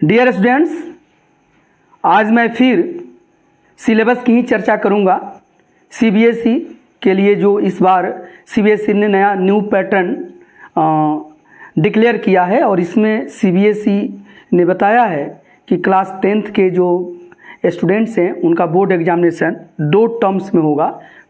Dear students, आज मैं फिर सिलेबस की ही चर्चा करूंगा। सीबीएसई के लिए जो इस बार सीबीएसई ने नया न्यू पैटर्न डिक्लेयर किया है और इसमें सीबीएसई ने बताया है कि क्लास 10th के जो स्टूडेंट्स हैं उनका बोर्ड एग्जामिनेशन 2 टर्म्स में होगा,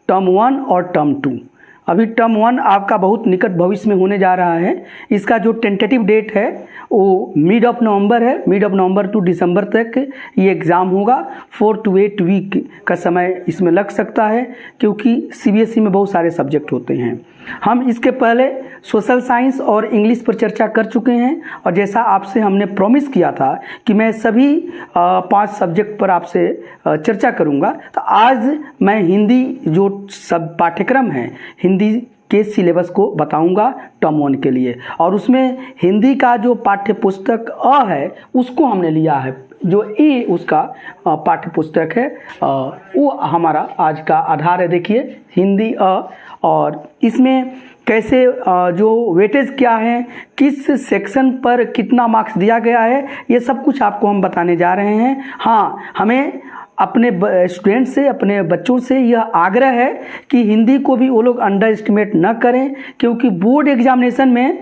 टर्म 1 और टर्म 2। अभी टर्म 1 आपका बहुत निकट भविष्य में होने जा रहा है। इसका जो टेंटेटिव डेट है वो मिड ऑफ नवंबर है। मिड ऑफ नवंबर टू दिसंबर तक ये एग्ज़ाम होगा। 4 to 8 वीक का समय इसमें लग सकता है क्योंकि सीबीएसई में बहुत सारे सब्जेक्ट होते हैं। हम इसके पहले सोशल साइंस और इंग्लिश पर चर्चा कर चुके हैं और जैसा आपसे हमने प्रॉमिस किया था कि मैं सभी 5 सब्जेक्ट पर आपसे चर्चा करूंगा, तो आज मैं हिंदी जो सब पाठ्यक्रम है हिंदी के सिलेबस को बताऊंगा टर्म 1 के लिए। और उसमें हिंदी का जो पाठ्य पुस्तक अ है उसको हमने लिया है, जो ए उसका पाठ्य पुस्तक है वो हमारा आज का आधार है। देखिए हिंदी अ, और इसमें कैसे जो वेटेज क्या है, किस सेक्शन पर कितना मार्क्स दिया गया है, ये सब कुछ आपको हम बताने जा रहे हैं। हाँ, हमें अपने स्टूडेंट से, अपने बच्चों से यह आग्रह है कि हिंदी को भी वो लोग अंडर एस्टिमेट न करें, क्योंकि बोर्ड एग्जामिनेशन में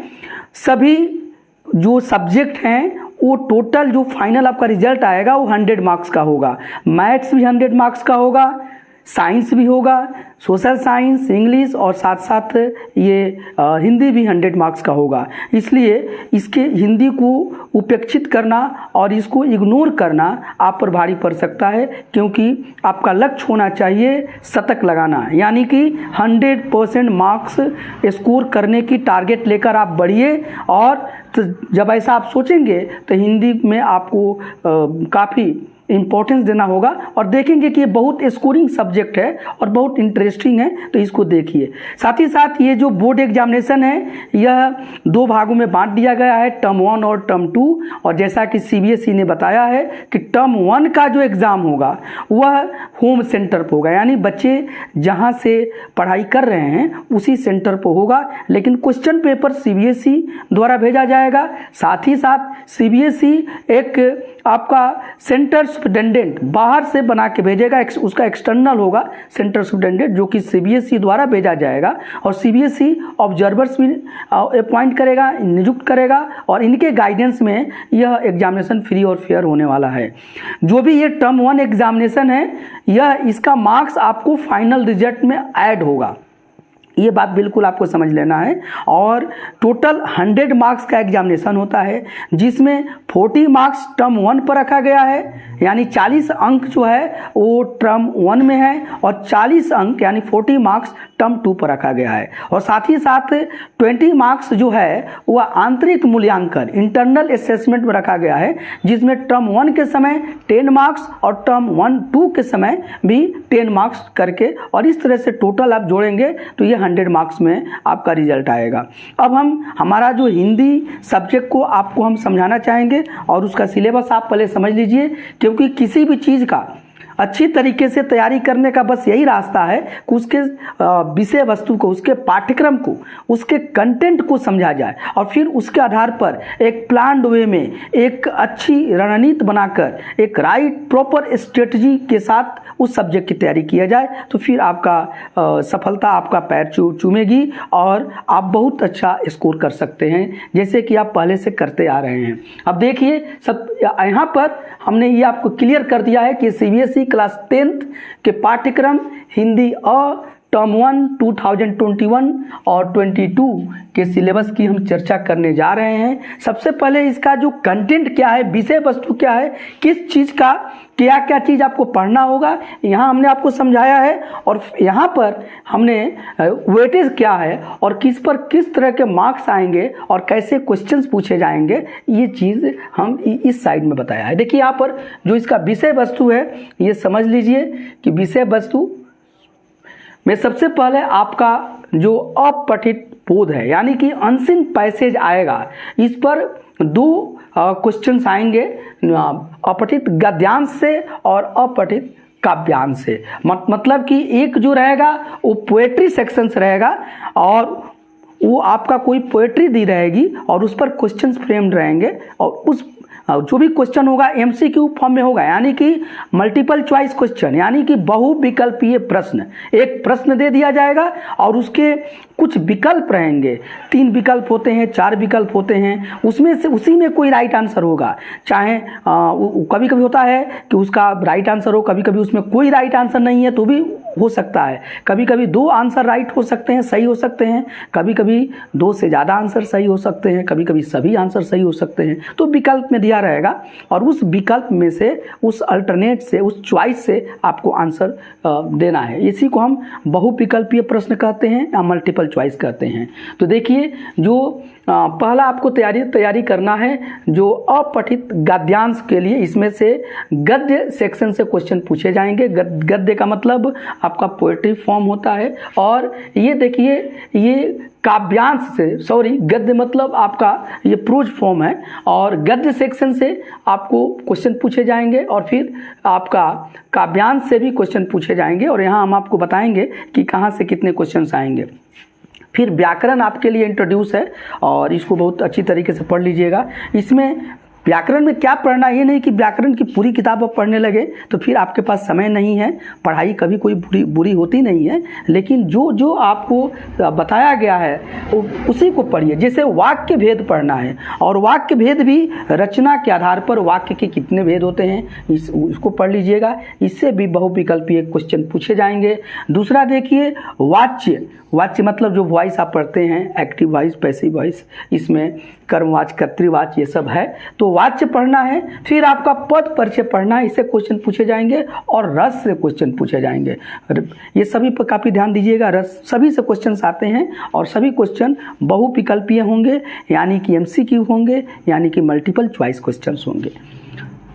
सभी जो सब्जेक्ट हैं वो टोटल जो फाइनल आपका रिजल्ट आएगा वो 100 मार्क्स का होगा। मैथ्स भी 100 मार्क्स का होगा, साइंस भी होगा, सोशल साइंस, इंग्लिश और साथ साथ ये हिंदी भी 100 मार्क्स का होगा। इसलिए इसके हिंदी को उपेक्षित करना और इसको इग्नोर करना आप पर भारी पड़ सकता है, क्योंकि आपका लक्ष्य होना चाहिए शतक लगाना, यानी कि 100% मार्क्स स्कोर करने की टारगेट लेकर आप बढ़िए। और जब ऐसा आप सोचेंगे तो हिंदी में आपको काफ़ी इम्पोर्टेंस देना होगा और देखेंगे कि ये बहुत स्कोरिंग सब्जेक्ट है और बहुत इंटरेस्टिंग है, तो इसको देखिए। साथ ही साथ ये जो बोर्ड एग्जामिनेशन है यह 2 भागों में बांट दिया गया है, टर्म 1 और टर्म 2। और जैसा कि सीबीएसई ने बताया है कि टर्म 1 का जो एग्ज़ाम होगा वह होम सेंटर पर होगा, यानी बच्चे जहाँ से पढ़ाई कर रहे हैं उसी सेंटर पर होगा, लेकिन क्वेश्चन पेपर सीबीएसई द्वारा भेजा जाएगा। साथ ही साथ सीबीएसई एक आपका सेंटर सुपरिटेंडेंट बाहर से बना के भेजेगा, उसका एक्सटर्नल होगा सेंटर सुपरिटेंडेंट, जो कि सीबीएसई द्वारा भेजा जाएगा। और सीबीएसई ऑब्जर्वर्स भी अपॉइंट करेगा, नियुक्त करेगा और इनके गाइडेंस में यह एग्जामिनेशन फ्री और फेयर होने वाला है। जो भी ये टर्म 1 एग्जामिनेशन है यह इसका मार्क्स आपको फाइनल रिजल्ट में ऐड होगा, ये बात बिल्कुल आपको समझ लेना है। और टोटल 100 मार्क्स का एग्जामिनेशन होता है, जिसमें 40 मार्क्स टर्म 1 पर रखा गया है, यानी 40 अंक जो है वो टर्म 1 में है और 40 अंक यानी 40 मार्क्स टर्म 2 पर रखा गया है। और साथ ही साथ 20 मार्क्स जो है वह आंतरिक मूल्यांकन इंटरनल असेसमेंट में रखा गया है, जिसमें टर्म 1 के समय 10 मार्क्स और टर्म 1-2 के समय भी 10 मार्क्स करके, और इस तरह से टोटल आप जोड़ेंगे तो ये 100 मार्क्स में आपका रिजल्ट आएगा। अब हम हमारा जो हिंदी सब्जेक्ट को आपको हम समझाना चाहेंगे और उसका सिलेबस आप पहले समझ लीजिए, क्योंकि किसी भी चीज़ का अच्छी तरीके से तैयारी करने का बस यही रास्ता है कि उसके विषय वस्तु को, उसके पाठ्यक्रम को, उसके कंटेंट को समझा जाए और फिर उसके आधार पर एक प्लान्ड वे में एक अच्छी रणनीति बनाकर एक राइट प्रॉपर स्ट्रेटजी के साथ उस सब्जेक्ट की तैयारी किया जाए, तो फिर आपका सफलता आपका पैर चूमेगी और आप बहुत अच्छा स्कोर कर सकते हैं, जैसे कि आप पहले से करते आ रहे हैं। अब देखिए सब यहाँ पर हमने ये आपको क्लियर कर दिया है कि सीबीएसई क्लास 10th के पाठ्यक्रम हिंदी अ टर्म 1 2021 और 22 के सिलेबस की हम चर्चा करने जा रहे हैं। सबसे पहले इसका जो कंटेंट क्या है, विषय वस्तु क्या है, किस चीज़ का क्या क्या चीज़ आपको पढ़ना होगा, यहाँ हमने आपको समझाया है। और यहाँ पर हमने वेटेज क्या है और किस पर किस तरह के मार्क्स आएंगे और कैसे क्वेश्चंस पूछे जाएंगे, ये चीज़ हम इस साइड में बताया है। देखिए यहाँ पर जो इसका विषय वस्तु है ये समझ लीजिए कि विषय वस्तु में सबसे पहले आपका जो अपठित बोध है, यानी कि अनसीन पैसेज आएगा, इस पर 2 क्वेश्चंस आएंगे, अपठित गद्यांश से और अपठित काव्यांश से। मतलब कि एक जो रहेगा वो पोएट्री सेक्शंस रहेगा और वो आपका कोई पोएट्री दी रहेगी और उस पर क्वेश्चंस फ्रेम्ड रहेंगे और उस जो भी क्वेश्चन होगा एमसीक्यू फॉर्म में होगा, यानी कि मल्टीपल चॉइस क्वेश्चन, यानी कि बहुविकल्पीय प्रश्न। एक प्रश्न दे दिया जाएगा और उसके कुछ विकल्प रहेंगे, 3 विकल्प होते हैं, 4 विकल्प होते हैं, उसमें से उसी में कोई राइट आंसर होगा। चाहे कभी कभी होता है कि उसका राइट आंसर हो, कभी कभी उसमें कोई राइट आंसर नहीं है तो भी हो सकता है। कभी कभी 2 आंसर राइट हो सकते हैं, सही हो सकते हैं, कभी कभी 2 से ज़्यादा आंसर सही हो सकते हैं, कभी कभी सभी आंसर सही हो सकते हैं। तो विकल्प में दिया रहेगा और उस विकल्प में से, उस अल्टरनेट से, उस चॉइस से आपको आंसर देना है। इसी को हम बहुविकल्पीय प्रश्न कहते हैं या मल्टीपल चॉइस कहते हैं। तो देखिए, जो पहला आपको तैयारी करना है जो अपठित गद्यांश के लिए, इसमें से गद्य सेक्शन से क्वेश्चन पूछे जाएंगे। गद्य का मतलब आपका पोएट्री फॉर्म होता है, और ये देखिए ये काव्यांश से, सॉरी गद्य मतलब आपका ये प्रोज फॉर्म है, और गद्य सेक्शन से आपको क्वेश्चन पूछे जाएंगे और फिर आपका काव्यांश से भी क्वेश्चन पूछे जाएंगे, और यहाँ हम आपको बताएंगे कि कहाँ से कितने क्वेश्चन आएंगे। फिर व्याकरण आपके लिए इंट्रोड्यूस है और इसको बहुत अच्छी तरीके से पढ़ लीजिएगा। इसमें व्याकरण में क्या पढ़ना, ये नहीं कि व्याकरण की पूरी किताब आप पढ़ने लगे तो फिर आपके पास समय नहीं है। पढ़ाई कभी कोई बुरी होती नहीं है, लेकिन जो आपको बताया गया है उसी को पढ़िए। जैसे वाक्य भेद पढ़ना है, और वाक्य भेद भी रचना के आधार पर वाक्य के कितने भेद होते हैं इसको पढ़ लीजिएगा। इससे भी बहुविकल्पीय क्वेश्चन पूछे जाएंगे। दूसरा देखिए, वाच्य मतलब जो वॉइस आप पढ़ते हैं, एक्टिव वॉइस, पैसिव वॉइस, इसमें कर्मवाच्य, कर्तृवाच्य ये सब है, तो वाच्य पढ़ना है। फिर आपका पद परिचय पढ़ना है, इससे क्वेश्चन पूछे जाएंगे, और रस से क्वेश्चन पूछे जाएंगे। ये सभी पर काफ़ी ध्यान दीजिएगा, रस सभी से क्वेश्चन आते हैं और सभी क्वेश्चन बहुविकल्पीय होंगे, यानी कि एमसीक्यू होंगे, यानी कि मल्टीपल चॉइस क्वेश्चन होंगे।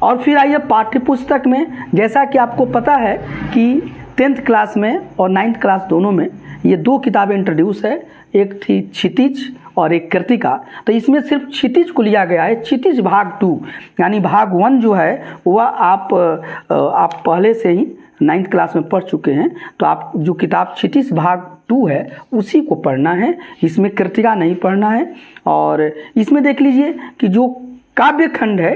और फिर आइए पाठ्यपुस्तक में, जैसा कि आपको पता है कि 10th क्लास में और 9th क्लास दोनों में ये 2 किताबें इंट्रोड्यूस है, एक थी क्षितिज और एक कृतिका। तो इसमें सिर्फ क्षितिज को लिया गया है। क्षितिज भाग 2, यानी भाग 1 जो है वह आप पहले से ही 9th क्लास में पढ़ चुके हैं, तो आप जो किताब क्षितिज भाग 2 है उसी को पढ़ना है, इसमें कृतिका नहीं पढ़ना है। और इसमें देख लीजिए कि जो काव्य खंड है,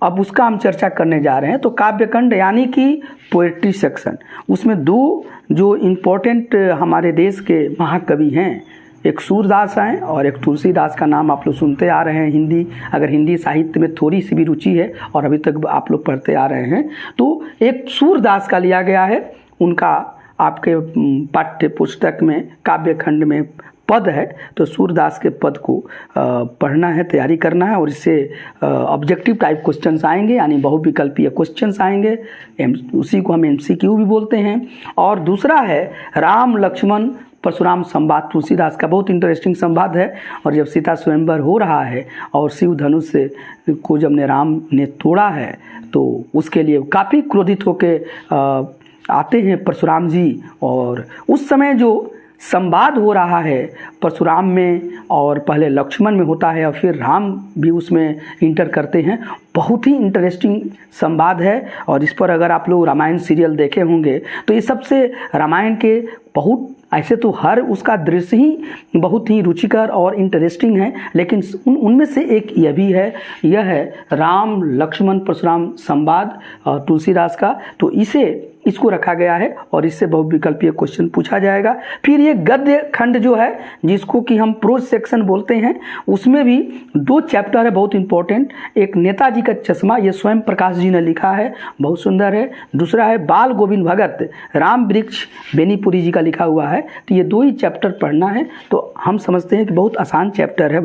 अब उसका हम चर्चा करने जा रहे हैं। तो काव्यखंड यानी कि पोएट्री सेक्शन, उसमें 2 जो इम्पोर्टेंट हमारे देश के महाकवि हैं, एक सूरदास हैं और एक तुलसीदास का नाम आप लोग सुनते आ रहे हैं। हिंदी साहित्य में थोड़ी सी भी रुचि है और अभी तक आप लोग पढ़ते आ रहे हैं, तो एक सूरदास का लिया गया है, उनका आपके पाठ्य पुस्तक में काव्यखंड में पद है, तो सूरदास के पद को पढ़ना है, तैयारी करना है, और इससे ऑब्जेक्टिव टाइप क्वेश्चंस आएंगे, यानी बहुविकल्पीय क्वेश्चंस आएंगे, उसी को हम एमसीक्यू भी बोलते हैं। और दूसरा है राम लक्ष्मण परशुराम संवाद, तुलसीदास का बहुत इंटरेस्टिंग संवाद है। और जब सीता स्वयंवर हो रहा है और शिव धनुष को जब राम ने तोड़ा है, तो उसके लिए काफ़ी क्रोधित होकर आते हैं परशुराम जी, और उस समय जो संवाद हो रहा है परशुराम में और पहले लक्ष्मण में होता है और फिर राम भी उसमें इंटर करते हैं। बहुत ही इंटरेस्टिंग संवाद है, और इस पर अगर आप लोग रामायण सीरियल देखे होंगे तो ये सबसे रामायण के बहुत, ऐसे तो हर उसका दृश्य ही बहुत ही रुचिकर और इंटरेस्टिंग है, लेकिन उनमें से एक यह भी है, यह है राम लक्ष्मण परशुराम संवाद तुलसीदास का। तो इसको रखा गया है और इससे बहुविकल्पीय क्वेश्चन पूछा जाएगा। फिर ये गद्य खंड जो है, जिसको कि हम प्रोज सेक्शन बोलते हैं, उसमें भी 2 चैप्टर है बहुत इंपॉर्टेंट। एक नेताजी का चश्मा, ये स्वयं प्रकाश जी ने लिखा है, बहुत सुंदर है। दूसरा है बाल गोविंद भगत, राम वृक्ष बेनीपुरी जी का लिखा हुआ है। तो ये 2 ही चैप्टर पढ़ना है। तो हम समझते हैं कि बहुत आसान चैप्टर है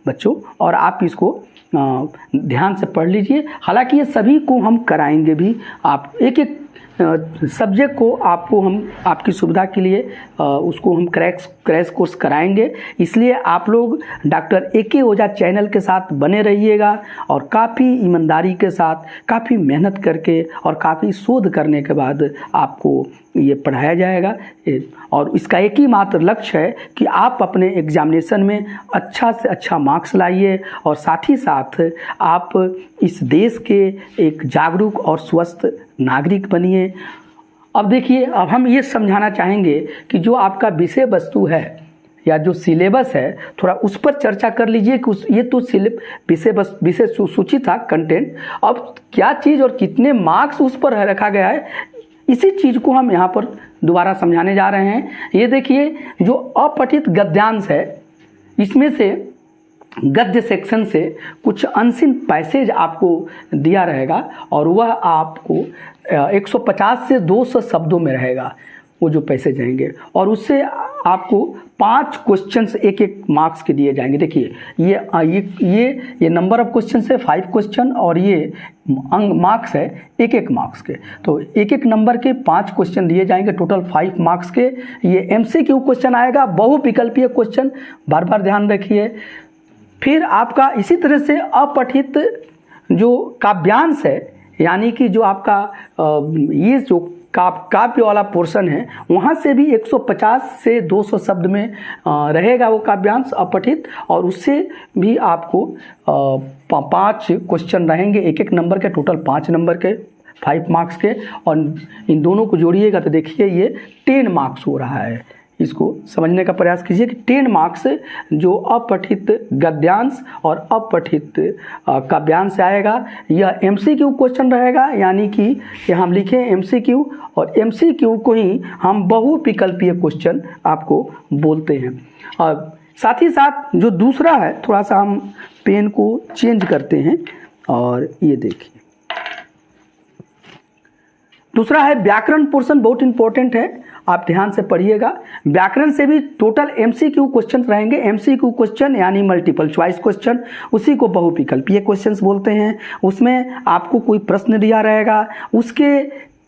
बच्चों, और आप इसको ध्यान से पढ़ लीजिए। हालांकि ये सभी को हम कराएंगे भी, आप एक सब्जेक्ट को आपको हम आपकी सुविधा के लिए उसको हम क्रैश कोर्स कराएंगे। इसलिए आप लोग डॉक्टर AK ओझा चैनल के साथ बने रहिएगा, और काफ़ी ईमानदारी के साथ, काफ़ी मेहनत करके और काफ़ी शोध करने के बाद आपको ये पढ़ाया जाएगा। और इसका एक ही मात्र लक्ष्य है कि आप अपने एग्जामिनेशन में अच्छा से अच्छा मार्क्स लाइए, और साथ ही साथ आप इस देश के एक जागरूक और स्वस्थ नागरिक बनिए। अब देखिए, अब हम ये समझाना चाहेंगे कि जो आपका विषय वस्तु है, या जो सिलेबस है थोड़ा उस पर चर्चा कर लीजिए कि ये तो विषय सूची था, कंटेंट। अब क्या चीज़ और कितने मार्क्स उस पर रखा गया है, इसी चीज़ को हम यहाँ पर दोबारा समझाने जा रहे हैं। ये देखिए, जो अपठित गद्यांश है, इसमें से गद्य सेक्शन से कुछ अनसिन पैसेज आपको दिया रहेगा और वह आपको 150 से 200 शब्दों में रहेगा वो जो पैसेज जाएंगे, और उससे आपको 5 क्वेश्चंस एक एक मार्क्स के दिए जाएंगे। देखिए ये नंबर ऑफ क्वेश्चन है 5 क्वेश्चन, और ये मार्क्स है एक एक मार्क्स के। तो एक एक नंबर के 5 क्वेश्चन दिए जाएंगे, टोटल 5 मार्क्स के। ये MCQ क्वेश्चन आएगा, बहुविकल्पीय क्वेश्चन, बार बार ध्यान रखिए। फिर आपका इसी तरह से अपठित जो काव्यांश है, यानी कि जो आपका ये जो काव्य वाला पोर्शन है, वहाँ से भी 150 से 200 शब्द में रहेगा वो काव्यांश अपठित, और उससे भी आपको 5 क्वेश्चन रहेंगे एक एक नंबर के, टोटल 5 नंबर के 5 मार्क्स के। और इन दोनों को जोड़िएगा तो देखिए ये 10 मार्क्स हो रहा है। इसको समझने का प्रयास कीजिए कि 10 मार्क्स जो अपठित गद्यांश और अपठित काव्यांश आएगा, यह MCQ क्वेश्चन रहेगा, यानी कि ये हम लिखें MCQ, और MCQ को ही हम बहुविकल्पीय क्वेश्चन आपको बोलते हैं। और साथ ही साथ जो दूसरा है, थोड़ा सा हम पेन को चेंज करते हैं, और ये देखिए दूसरा है व्याकरण पोर्शन, बहुत इंपॉर्टेंट है, आप ध्यान से पढ़िएगा। व्याकरण से भी टोटल MCQ क्वेश्चन रहेंगे। MCQ क्वेश्चन यानी मल्टीपल चॉइस क्वेश्चन, उसी को बहुविकल्पीय क्वेश्चंस बोलते हैं। उसमें आपको कोई प्रश्न दिया रहेगा, उसके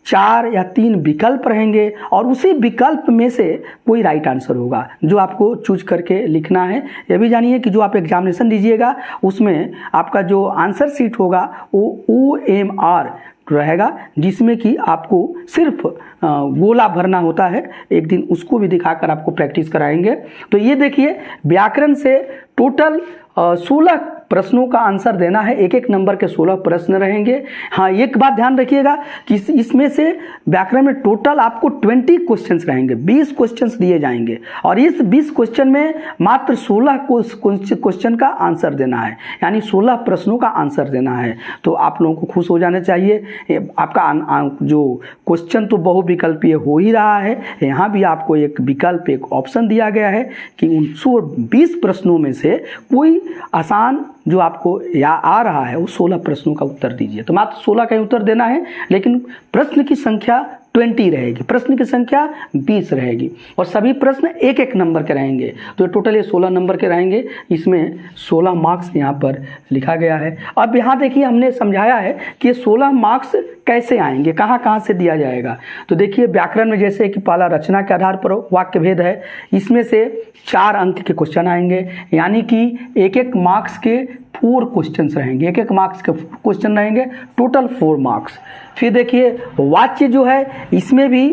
4 या 3 विकल्प रहेंगे, और उसी विकल्प में से कोई राइट आंसर होगा जो आपको चूज करके लिखना है। यह भी जानिए कि जो आप एग्जामिनेशन दीजिएगा उसमें आपका जो आंसर शीट होगा वो OMR रहेगा, जिसमें कि आपको सिर्फ गोला भरना होता है। एक दिन उसको भी दिखाकर आपको प्रैक्टिस कराएंगे। तो ये देखिए, व्याकरण से टोटल 16 प्रश्नों का आंसर देना है, एक एक नंबर के 16 प्रश्न रहेंगे। हाँ, एक बात ध्यान रखिएगा कि इसमें से व्याकरण में टोटल आपको 20 क्वेश्चंस रहेंगे, 20 क्वेश्चंस दिए जाएंगे, और इस 20 क्वेश्चन में मात्र 16 क्वेश्चन का आंसर देना है, यानी 16 प्रश्नों का आंसर देना है। तो आप लोगों को खुश हो जाना चाहिए। आपका जो क्वेश्चन तो बहुविकल्पीय हो ही रहा है, यहाँ भी आपको एक विकल्प, एक ऑप्शन दिया गया है कि उन 20 प्रश्नों में से कोई आसान जो आपको आ रहा है वो 16 प्रश्नों का उत्तर दीजिए। तो मात्र 16 का उत्तर देना है, लेकिन प्रश्न की संख्या 20 रहेगी, प्रश्न की संख्या 20 रहेगी, और सभी प्रश्न एक एक नंबर के रहेंगे। तो टोटल ये 16 नंबर के रहेंगे। इसमें 16 मार्क्स यहाँ पर लिखा गया है। अब यहाँ देखिए, हमने समझाया है कि ये 16 मार्क्स कैसे आएंगे, कहाँ कहाँ से दिया जाएगा। तो देखिए, व्याकरण में जैसे कि पहला रचना के आधार पर वाक्य भेद है, इसमें से 4 अंक के क्वेश्चन आएंगे, यानी कि एक एक मार्क्स के 4 क्वेश्चंस रहेंगे, एक एक मार्क्स के क्वेश्चन रहेंगे, टोटल 4 मार्क्स। फिर देखिए, वाच्य जो है इसमें भी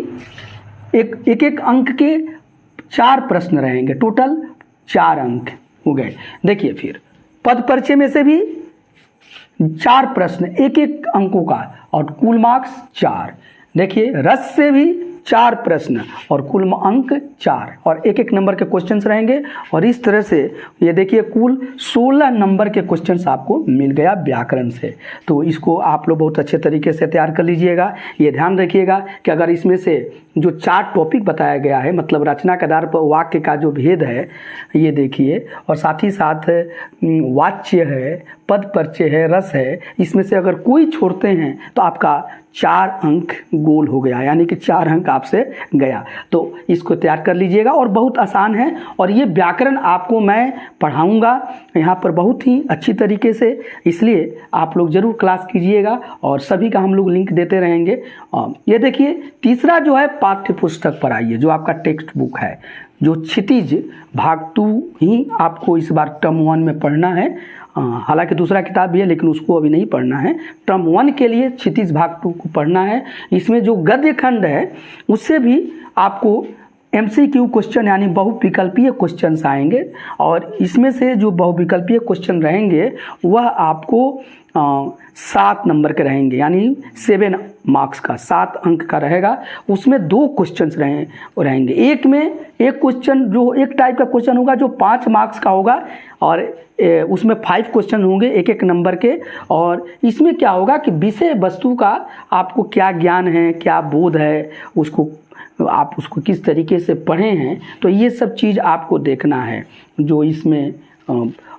एक एक अंक के 4 प्रश्न रहेंगे, टोटल 4 अंक हो गए। देखिए, फिर पद परिचय में से भी 4 प्रश्न एक एक अंकों का, और कुल मार्क्स 4। देखिए, रस से भी 4 प्रश्न और कुल अंक 4, और एक एक नंबर के क्वेश्चंस रहेंगे। और इस तरह से ये देखिए, कुल 16 नंबर के क्वेश्चंस आपको मिल गया व्याकरण से। तो इसको आप लोग बहुत अच्छे तरीके से तैयार कर लीजिएगा। ये ध्यान रखिएगा कि अगर इसमें से जो 4 टॉपिक बताया गया है, मतलब रचना के आधार पर वाक्य का जो भेद है, ये देखिए, और साथ ही साथ वाच्य है, पद परिचय है, रस है, इसमें से अगर कोई छोड़ते हैं तो आपका 4 अंक गोल हो गया, यानी कि 4 अंक आपसे गया। तो इसको तैयार कर लीजिएगा, और बहुत आसान है। और ये व्याकरण आपको मैं पढ़ाऊंगा यहाँ पर बहुत ही अच्छी तरीके से, इसलिए आप लोग जरूर क्लास कीजिएगा, और सभी का हम लोग लिंक देते रहेंगे। ये देखिए, तीसरा जो है पाठ्य पुस्तक पर आइए, जो आपका टेक्स्ट बुक है, जो क्षितिज भाग 2 ही आपको इस बार टर्म 1 में पढ़ना है। हालांकि दूसरा किताब भी है, लेकिन उसको अभी नहीं पढ़ना है। टर्म 1 के लिए क्षितिज भाग 2 को पढ़ना है। इसमें जो गद्य खंड है उससे भी आपको MCQ क्वेश्चन यानी बहुविकल्पीय क्वेश्चंस आएंगे, और इसमें से जो बहुविकल्पीय क्वेश्चन रहेंगे वह आपको 7 नंबर के रहेंगे, यानी 7 मार्क्स का 7 अंक का रहेगा। उसमें 2 क्वेश्चंस रहेंगे। एक में एक क्वेश्चन जो एक टाइप का क्वेश्चन होगा जो 5 मार्क्स का होगा, और उसमें 5 क्वेश्चन होंगे एक एक नंबर के। और इसमें क्या होगा कि विषय वस्तु का आपको क्या ज्ञान है, क्या बोध है, आप उसको किस तरीके से पढ़े हैं, तो ये सब चीज़ आपको देखना है। जो इसमें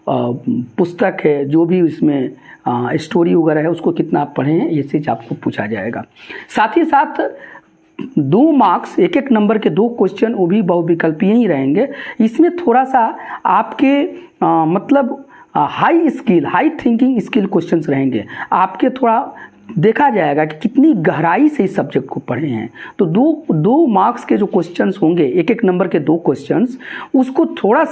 पुस्तक है, जो भी इसमें स्टोरी वगैरह है, उसको कितना आप पढ़े हैं, ये चीज़ आपको पूछा जाएगा। साथ ही साथ 2 मार्क्स एक एक नंबर के 2 क्वेश्चन वो भी बहुविकल्पीय ही रहेंगे। इसमें थोड़ा सा आपके मतलब हाई थिंकिंग स्किल क्वेश्चंस रहेंगे। आपके थोड़ा देखा जाएगा कि कितनी गहराई से इस सब्जेक्ट को पढ़े हैं। तो 2 मार्क्स के जो क्वेश्चंस होंगे एक एक नंबर के 2 क्वेश्चंस, उसको थोड़ा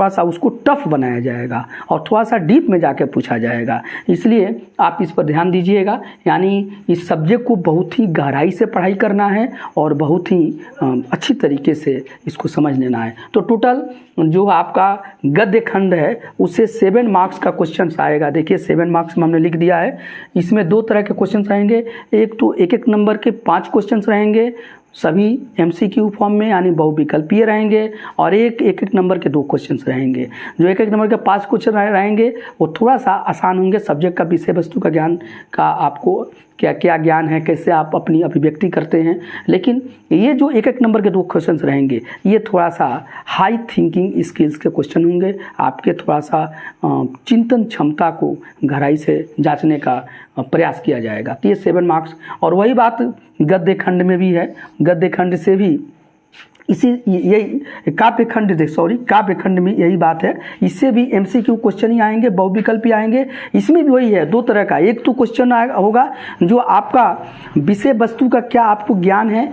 सा उसको टफ बनाया जाएगा और थोड़ा सा डीप में जाके पूछा जाएगा। इसलिए आप इस पर ध्यान दीजिएगा। यानी इस सब्जेक्ट को बहुत ही गहराई से पढ़ाई करना है और बहुत ही अच्छी तरीके से इसको समझ लेना है। तो टोटल जो आपका गद्य खंड है उससे 7 मार्क्स का क्वेश्चन आएगा। देखिए 7 मार्क्स में हमने लिख दिया है। इसमें 2 तरह के क्वेश्चन रहेंगे। एक तो एक एक नंबर के 5 क्वेश्चन रहेंगे, सभी MCQ फॉर्म में यानी बहुविकल्पीय रहेंगे, और एक एक नंबर के 2 क्वेश्चंस रहेंगे। जो एक एक नंबर के 5 क्वेश्चन रहेंगे वो थोड़ा सा आसान होंगे। सब्जेक्ट का विषय वस्तु का ज्ञान का आपको क्या क्या ज्ञान है, कैसे आप अपनी अभिव्यक्ति करते हैं। लेकिन ये जो एक एक नंबर के 2 क्वेश्चंस रहेंगे ये थोड़ा सा हाई थिंकिंग स्किल्स के क्वेश्चन होंगे। आपके थोड़ा सा चिंतन क्षमता को गहराई से जांचने का प्रयास किया जाएगा। तो ये 7 मार्क्स। और वही बात गद्य खंड में भी है। गद्य खंड से भी यही काव्य खंड में यही बात है। इससे भी MCQ क्वेश्चन ही आएंगे, बहुविकल्पी आएंगे। इसमें भी वही है, 2 तरह का। एक तो क्वेश्चन होगा जो आपका विषय वस्तु का क्या आपको ज्ञान है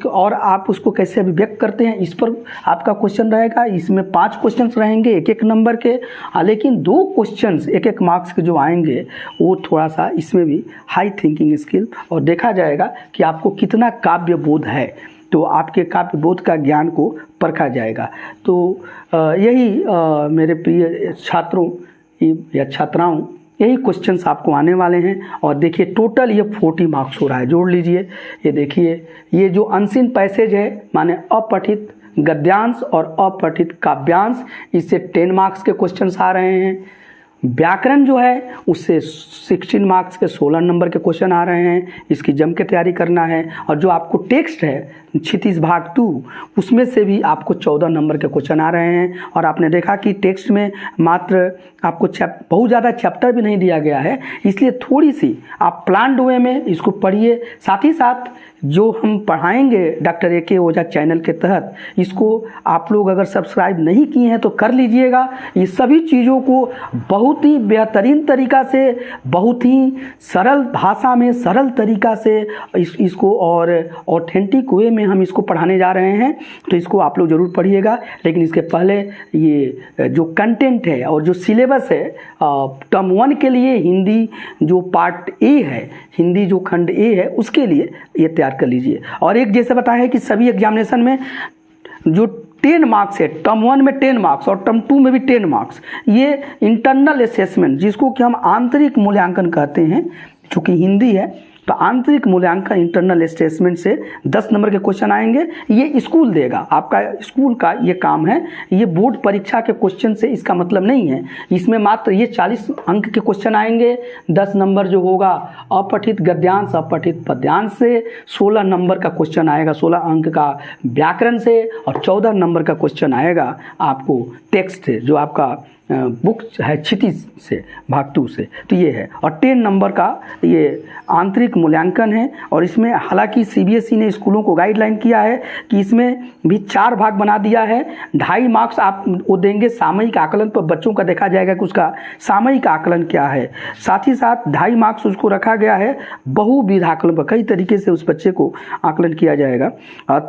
और आप उसको कैसे अभिव्यक्त करते हैं, इस पर आपका क्वेश्चन रहेगा। इसमें 5 क्वेश्चन रहेंगे एक एक नंबर के, लेकिन 2 क्वेश्चन एक एक मार्क्स के जो आएंगे वो थोड़ा सा इसमें भी हाई थिंकिंग स्किल, और देखा जाएगा कि आपको कितना काव्य बोध है, तो आपके काव्य बोध का ज्ञान को परखा जाएगा। तो यही मेरे प्रिय छात्रों या छात्राओं, यही क्वेश्चंस आपको आने वाले हैं। और देखिए टोटल ये 40 मार्क्स हो रहा है, जोड़ लीजिए। ये देखिए, ये जो अनसीन पैसेज है माने अपठित गद्यांश और अपठित काव्यांश, इससे 10 मार्क्स के क्वेश्चंस आ रहे हैं। व्याकरण जो है उससे 16 मार्क्स के 16 नंबर के क्वेश्चन आ रहे हैं। इसकी जम के तैयारी करना है। और जो आपको टेक्स्ट है क्षितिज भाग 2, उसमें से भी आपको 14 नंबर के क्वेश्चन आ रहे हैं। और आपने देखा कि टेक्स्ट में मात्र आपको बहुत ज़्यादा चैप्टर भी नहीं दिया गया है, इसलिए थोड़ी सी आप प्लान्ड वे में इसको पढ़िए। साथ ही साथ जो हम पढ़ाएंगे डॉक्टर AK ओझा चैनल के तहत, इसको आप लोग अगर सब्सक्राइब नहीं किए हैं तो कर लीजिएगा। ये सभी चीज़ों को बहुत ही बेहतरीन तरीक़ा से, बहुत ही सरल भाषा में, सरल तरीक़ा से इसको और ऑथेंटिक वे में हम इसको पढ़ाने जा रहे हैं। तो इसको आप लोग ज़रूर पढ़िएगा। लेकिन इसके पहले ये जो कंटेंट है और जो सिलेबस है टर्म 1 के लिए हिंदी जो पार्ट A है, हिंदी जो खंड A है, उसके लिए ये तैयार कर लीजिए। और एक जैसे बताया है कि सभी एग्जामिनेशन में जो 10 मार्क्स है, टर्म 1 में 10 मार्क्स और टर्म 2 में भी 10 मार्क्स, ये इंटरनल असेसमेंट जिसको कि हम आंतरिक मूल्यांकन कहते हैं, चूँकि हिंदी है तो आंतरिक मूल्यांकन इंटरनल असेसमेंट से 10 नंबर के क्वेश्चन आएंगे। ये स्कूल देगा, आपका स्कूल का ये काम है। ये बोर्ड परीक्षा के क्वेश्चन से इसका मतलब नहीं है। इसमें मात्र ये 40 अंक के क्वेश्चन आएंगे। 10 नंबर जो होगा अपठित गद्यांश, अपठित पद्यांश से, 16 नंबर का क्वेश्चन आएगा 16 अंक का व्याकरण से, और 14 नंबर का क्वेश्चन आएगा आपको टेक्स्ट से, जो आपका बुक है क्षितिज से भाग 2 से। तो ये है। और 10 नंबर का ये आंतरिक मूल्यांकन है। और इसमें हालांकि CBSE ने स्कूलों को गाइडलाइन किया है कि इसमें भी 4 भाग बना दिया है। 2.5 मार्क्स आप वो देंगे सामयिक आकलन पर, बच्चों का देखा जाएगा कि उसका सामयिक आकलन क्या है। साथ ही साथ 2.5 मार्क्स उसको रखा गया है बहुविध आकलन पर, कई तरीके से उस बच्चे को आकलन किया जाएगा।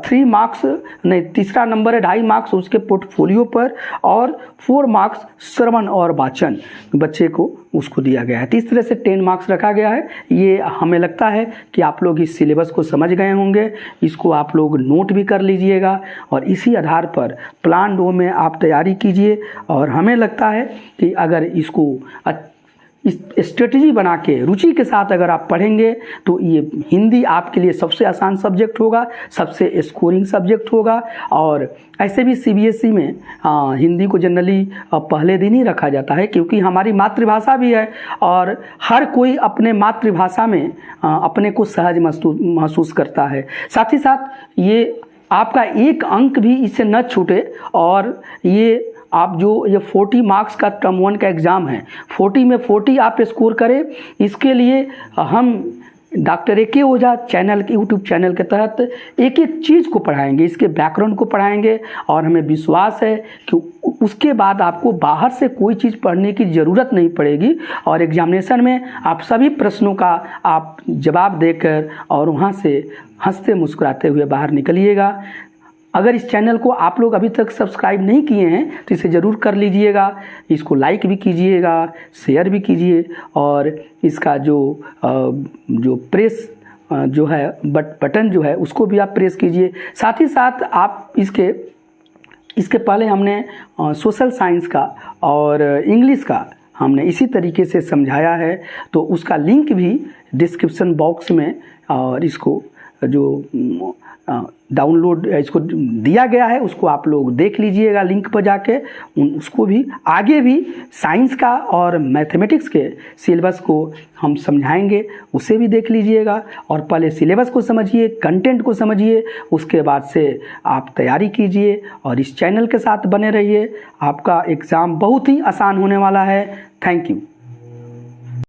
3 मार्क्स नहीं, तीसरा नंबर है 2.5 मार्क्स उसके पोर्टफोलियो पर, और 4 मार्क्स श्रवण और वाचन बच्चे को उसको दिया गया है। तो इस तरह से 10 मार्क्स रखा गया है। ये हमें लगता है कि आप लोग इस सिलेबस को समझ गए होंगे, इसको आप लोग नोट भी कर लीजिएगा और इसी आधार पर प्लान 2 में आप तैयारी कीजिए। और हमें लगता है कि अगर इसको स्ट्रेटजी बना के रुचि के साथ अगर आप पढ़ेंगे तो ये हिंदी आपके लिए सबसे आसान सब्जेक्ट होगा, सबसे स्कोरिंग सब्जेक्ट होगा। और ऐसे भी सीबीएसई में हिंदी को जनरली पहले दिन ही रखा जाता है, क्योंकि हमारी मातृभाषा भी है और हर कोई अपने मातृभाषा में अपने को सहज महसूस करता है। साथ ही साथ ये आपका एक अंक भी इससे न छूटे। और ये आप जो ये 40 मार्क्स का टर्म 1 का एग्ज़ाम है, 40 में 40 आप स्कोर करें, इसके लिए हम डॉक्टर ए.के. ओझा चैनल के यूट्यूब चैनल के तहत एक एक चीज़ को पढ़ाएंगे, इसके बैकग्राउंड को पढ़ाएंगे। और हमें विश्वास है कि उसके बाद आपको बाहर से कोई चीज़ पढ़ने की ज़रूरत नहीं पड़ेगी और एग्जामिनेशन में आप सभी प्रश्नों का आप जवाब देकर और वहाँ से हंसते मुस्कुराते हुए बाहर निकलिएगा। अगर इस चैनल को आप लोग अभी तक सब्सक्राइब नहीं किए हैं तो इसे ज़रूर कर लीजिएगा, इसको लाइक भी कीजिएगा, शेयर भी कीजिए और इसका जो प्रेस जो है बटन जो है उसको भी आप प्रेस कीजिए। साथ ही साथ आप इसके पहले हमने सोशल साइंस का और इंग्लिश का हमने इसी तरीके से समझाया है, तो उसका लिंक भी डिस्क्रिप्शन बॉक्स में और इसको जो डाउनलोड इसको दिया गया है उसको आप लोग देख लीजिएगा लिंक पर जाके। उसको भी आगे भी साइंस का और मैथमेटिक्स के सिलेबस को हम समझाएंगे, उसे भी देख लीजिएगा। और पहले सिलेबस को समझिए, कंटेंट को समझिए, उसके बाद से आप तैयारी कीजिए और इस चैनल के साथ बने रहिए। आपका एग्ज़ाम बहुत ही आसान होने वाला है। Thank you.